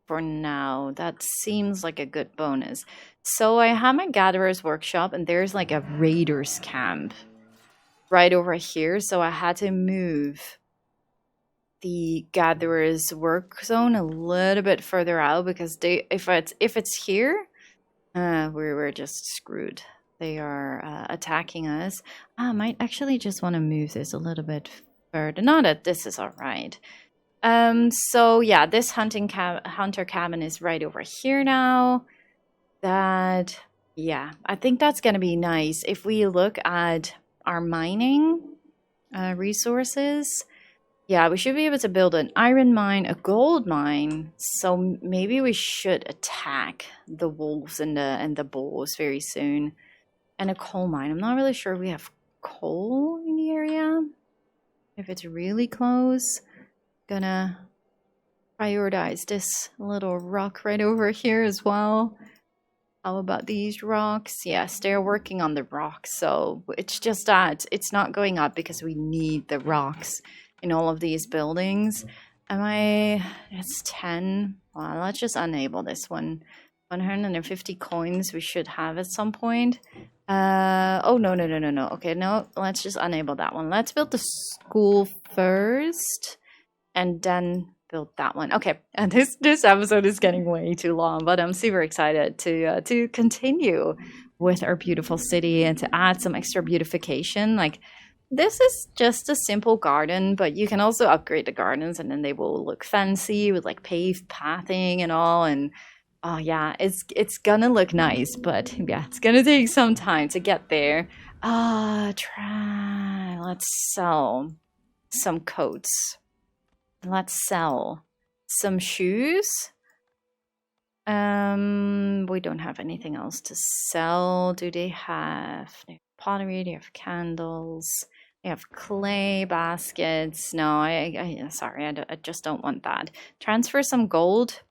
for now. That seems like a good bonus. So I have my gatherer's workshop and there's like a raiders camp right over here. So I had to move the gatherer's work zone a little bit further out because if it's here, we're just screwed. They are attacking us. I might actually just want to move this a little bit further. Not that this is all right. So yeah, this hunter cabin is right over here now. Yeah, I think that's gonna be nice. If we look at our mining resources, yeah, we should be able to build an iron mine, a gold mine. So maybe we should attack the wolves and the bulls very soon. And a coal mine. I'm not really sure if we have coal in the area. If it's really close, gonna prioritize this little rock right over here as well. How about these rocks? Yes, they're working on the rocks, so it's just that it's not going up because we need the rocks in all of these buildings. It's 10. Well, let's just enable this one. 150 coins we should have at some point. Oh, no. Okay, no, let's just enable that one. Let's build the school first and then build that one. Okay, and this episode is getting way too long, but I'm super excited to continue with our beautiful city and to add some extra beautification. Like, this is just a simple garden, but you can also upgrade the gardens and then they will look fancy with like paved pathing and all. And oh yeah, it's gonna look nice, but yeah, it's gonna take some time to get there. Let's sell some coats. Let's sell some shoes. We don't have anything else to sell. Do they have pottery? They have candles. They have clay baskets. No, sorry, I just don't want that. Transfer some gold.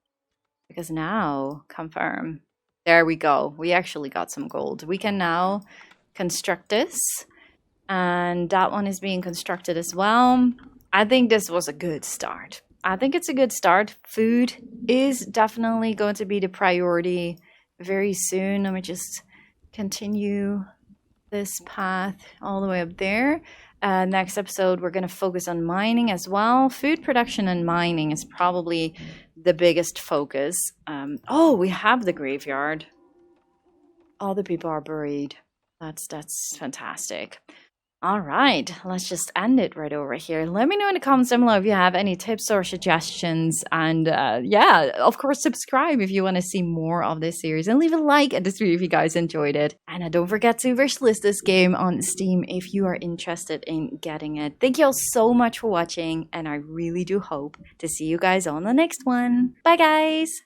Because now, confirm. There we go. We actually got some gold. We can now construct this. And that one is being constructed as well. I think this was a good start. I think it's a good start. Food is definitely going to be the priority very soon. Let me just continue this path all the way up there. Next episode, we're going to focus on mining as well. Food production and mining is probably the biggest focus. Oh, we have the graveyard. All the people are buried. That's fantastic. All right, let's just end it right over here. Let me know in the comments down below if you have any tips or suggestions. And yeah, of course, subscribe if you want to see more of this series. And leave a like at this video if you guys enjoyed it. And don't forget to wish list this game on Steam if you are interested in getting it. Thank you all so much for watching. And I really do hope to see you guys on the next one. Bye, guys.